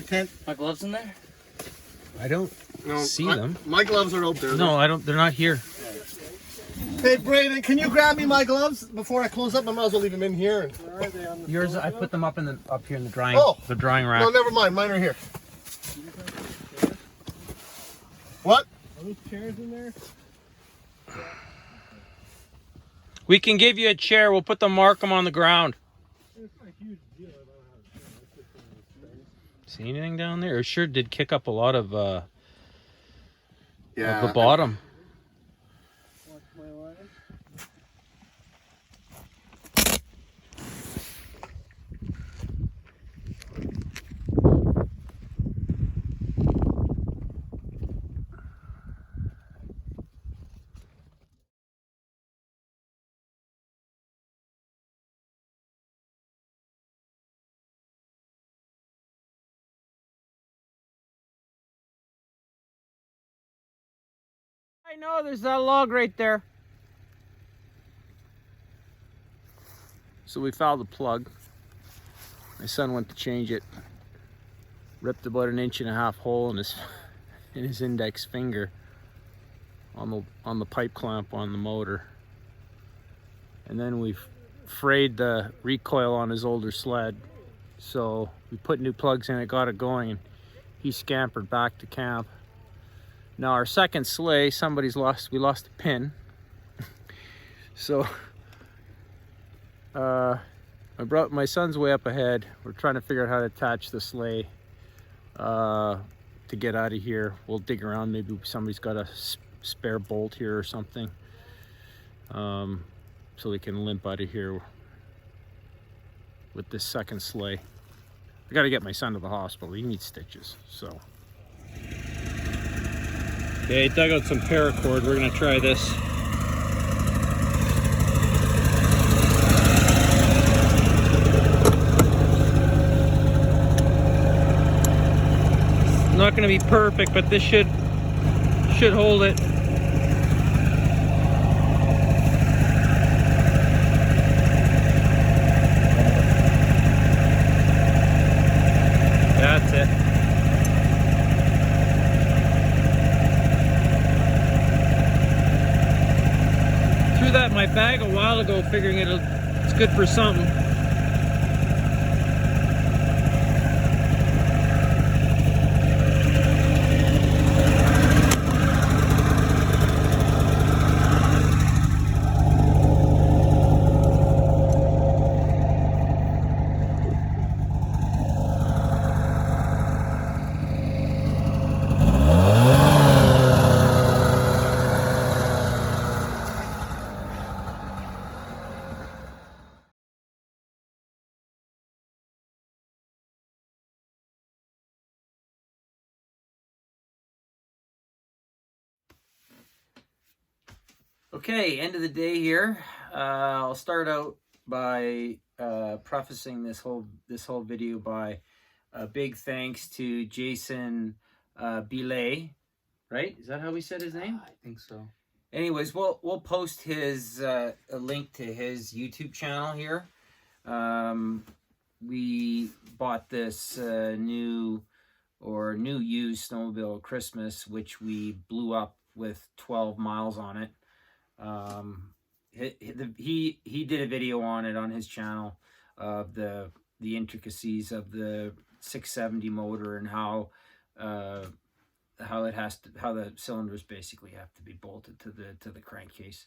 tent. My gloves in there? I don't see them. My gloves are out there. No, I don't. They're not here. Hey, Brayden, can you grab me my gloves before I close up? I might as well leave them in here. Where are they on the Yours, floor? I put them up here in the drying. Oh. The drying rack. No, never mind. Mine are here. What? Are those chairs in there? We can give you a chair. We'll mark them on the ground. It's not a huge deal. I don't know how to See anything down there? It sure did kick up a lot of the Yeah. bottom. watch my line. I know there's that log right there. So we found the plug. My son went to change it. Ripped about 1.5 inch hole in his index finger on the pipe clamp on the motor. And then we frayed the recoil on his older sled. So we put new plugs in it, got it going, and he scampered back to camp. Now our second sleigh, we lost a pin. So my son's way up ahead. We're trying to figure out how to attach the sleigh to get out of here. We'll dig around, maybe somebody's got a spare bolt here or something, so we can limp out of here with this second sleigh. I gotta get my son to the hospital. He needs stitches, so. Okay, dug out some paracord. We're gonna try this. It's not gonna be perfect, but this should hold it. That's it. Threw that in my bag a while ago, figuring it's good for something. Okay, end of the day here. I'll start out by prefacing this whole video by a big thanks to Jason Blier, right? Is that how we said his name? I think so. Anyways, we'll post his a link to his YouTube channel here. We bought this new used snowmobile at Christmas, which we blew up with 12 miles on it. He did a video on it on his channel of the intricacies of the 670 motor and how the cylinders basically have to be bolted to the crankcase.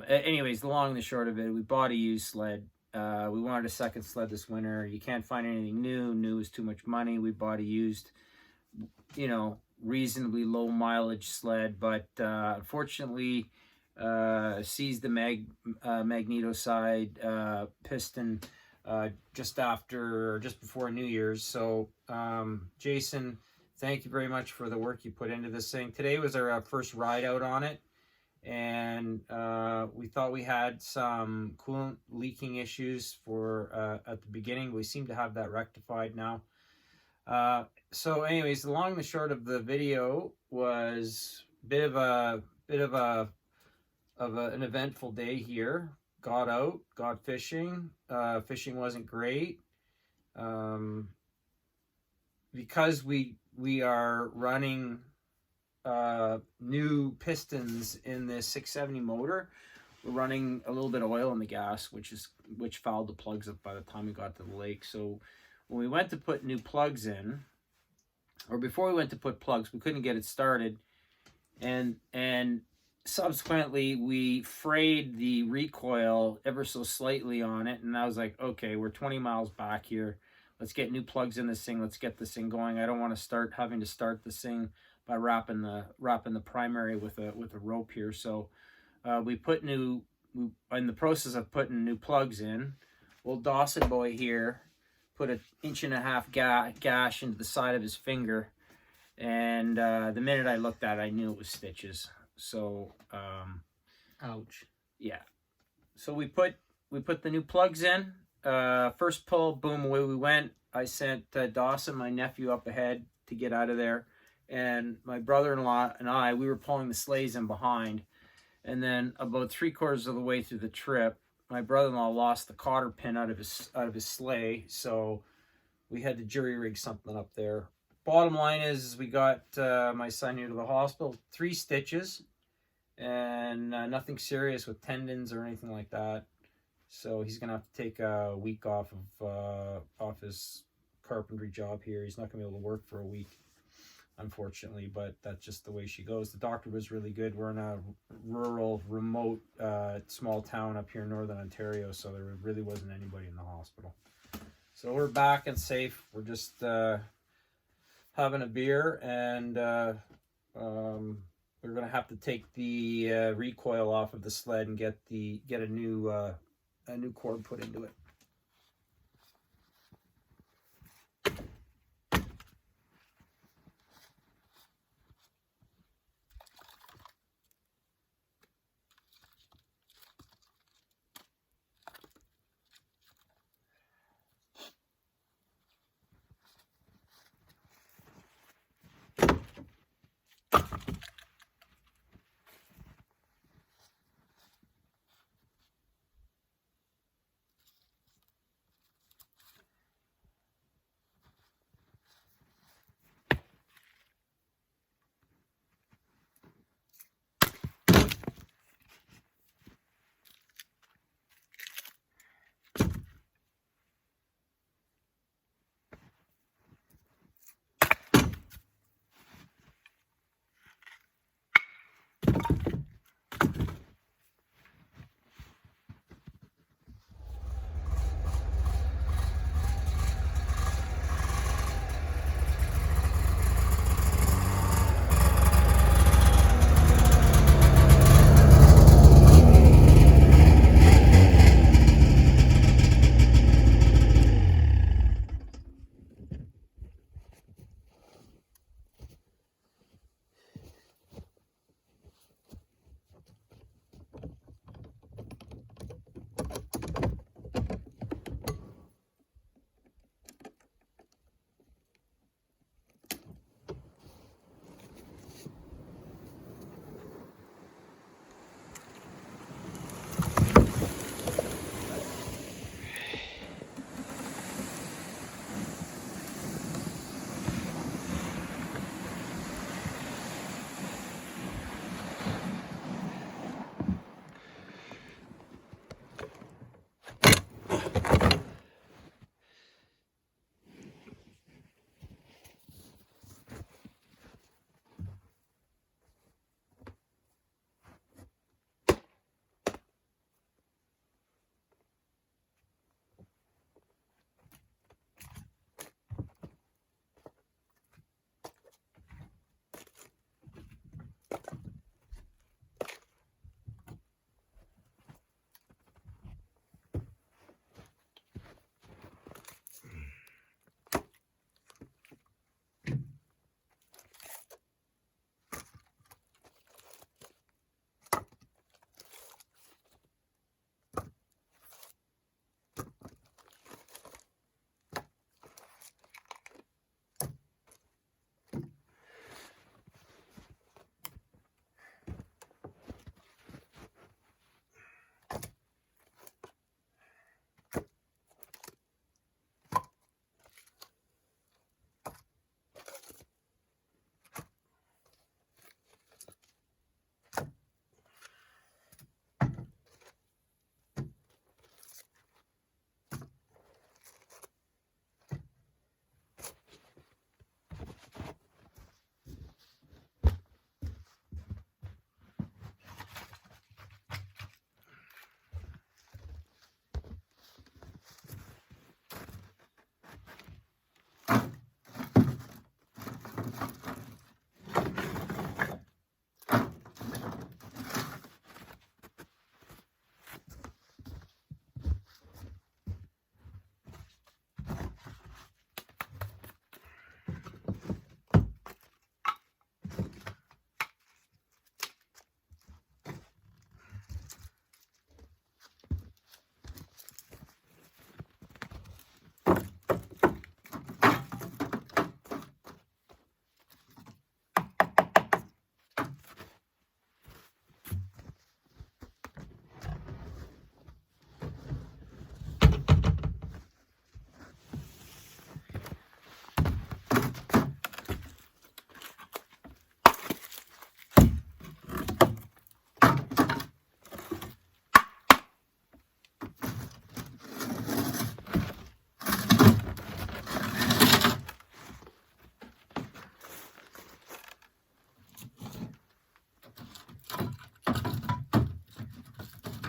Anyways, the long and the short of it, we bought a used sled. We wanted a second sled this winter. You can't find anything new. New is too much money. We bought a used, reasonably low mileage sled, but unfortunately seized the magneto side piston just before New Year's. So Jason, thank you very much for the work you put into this thing. Today was our first ride out on it, and we thought we had some coolant leaking issues at the beginning. We seem to have that rectified now. So anyways, the long and the short of the video was a bit of an eventful day here. Got out, got fishing. Fishing wasn't great. because we are running new pistons in this 670 motor, we're running a little bit of oil in the gas, which fouled the plugs up by the time we got to the lake. So when we went to put new plugs in, or before we went to put plugs, we couldn't get it started, and subsequently we frayed the recoil ever so slightly on it, and I was like, okay, we're 20 miles back here. Let's get new plugs in this thing. Let's get this thing going. I don't want to start having to start this thing by wrapping the primary with a rope here. So we in the process of putting new plugs in. Old Dawson boy here put an 1.5 inch gash into the side of his finger, and the minute I looked at it, I knew it was stitches. So Ouch. yeah. So we put the new plugs in. First pull, boom, away we went. I sent Dawson, my nephew, up ahead to get out of there, and my brother-in-law and we were pulling the sleighs in behind. And then about 3/4 of the way through the trip, my brother-in-law lost the cotter pin out of his sleigh, so we had to jury rig something up there. Bottom line is we got my son here to the hospital, 3 stitches, and nothing serious with tendons or anything like that. So he's gonna have to take a week off his carpentry job here. He's not gonna be able to work for a week, unfortunately, but that's just the way she goes. The doctor was really good. We're in a rural, remote, small town up here in northern Ontario, so there really wasn't anybody in the hospital. So we're back and safe. We're just having a beer, and we're gonna have to take the recoil off of the sled and get a new cord put into it.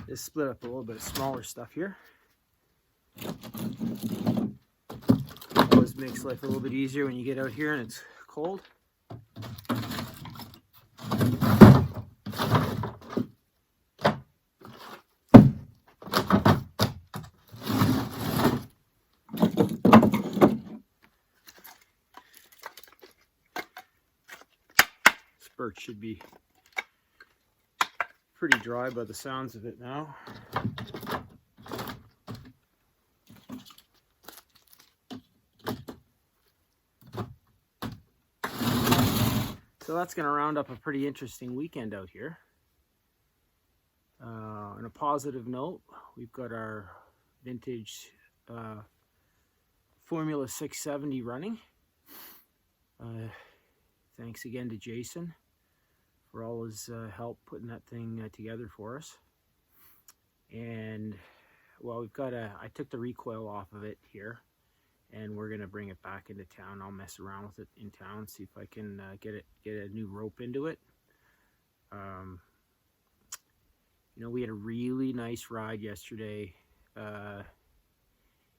Just split up a little bit of smaller stuff here. Always makes life a little bit easier when you get out here and it's cold. This birch should be pretty dry by the sounds of it now. So that's going to round up a pretty interesting weekend out here. On a positive note, we've got our vintage Formula 670 running. Thanks again to Jason for all his help putting that thing together for us. And well, we've got I took the recoil off of it here, and we're gonna bring it back into town. I'll mess around with it in town, see if I can get a new rope into it. You know, we had a really nice ride yesterday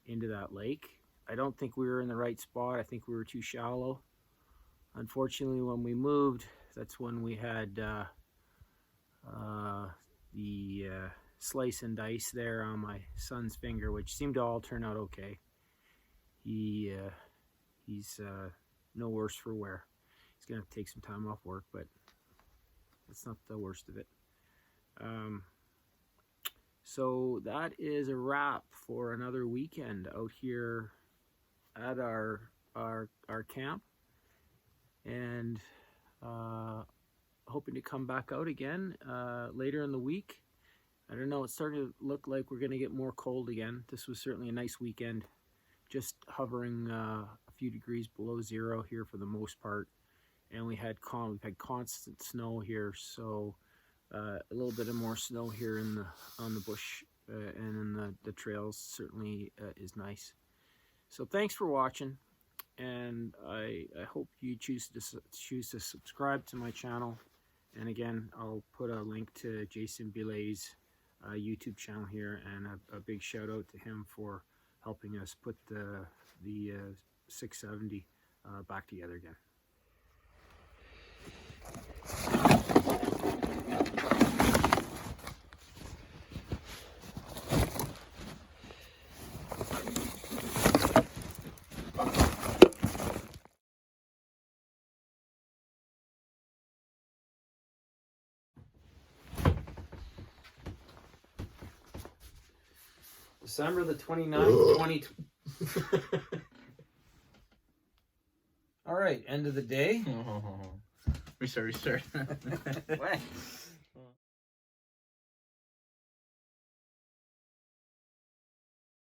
into that lake. I don't think we were in the right spot. I think we were too shallow. Unfortunately, when we moved, that's when we had the slice and dice there on my son's finger, which seemed to all turn out okay. He's no worse for wear. He's gonna have to take some time off work, but that's not the worst of it. So that is a wrap for another weekend out here at our camp, and hoping to come back out again later in the week. I don't know, it's starting to look like we're going to get more cold again. This was certainly a nice weekend, just hovering a few degrees below zero here for the most part, and we've had constant snow here, so a little bit of more snow here on the bush and in the trails certainly is nice. So thanks for watching, and I hope you choose to subscribe to my channel. And again, I'll put a link to Jason Billet's YouTube channel here, and a big shout out to him for helping us put the 670 back together again. December the 29th, 2020. All right, end of the day. Restart. What?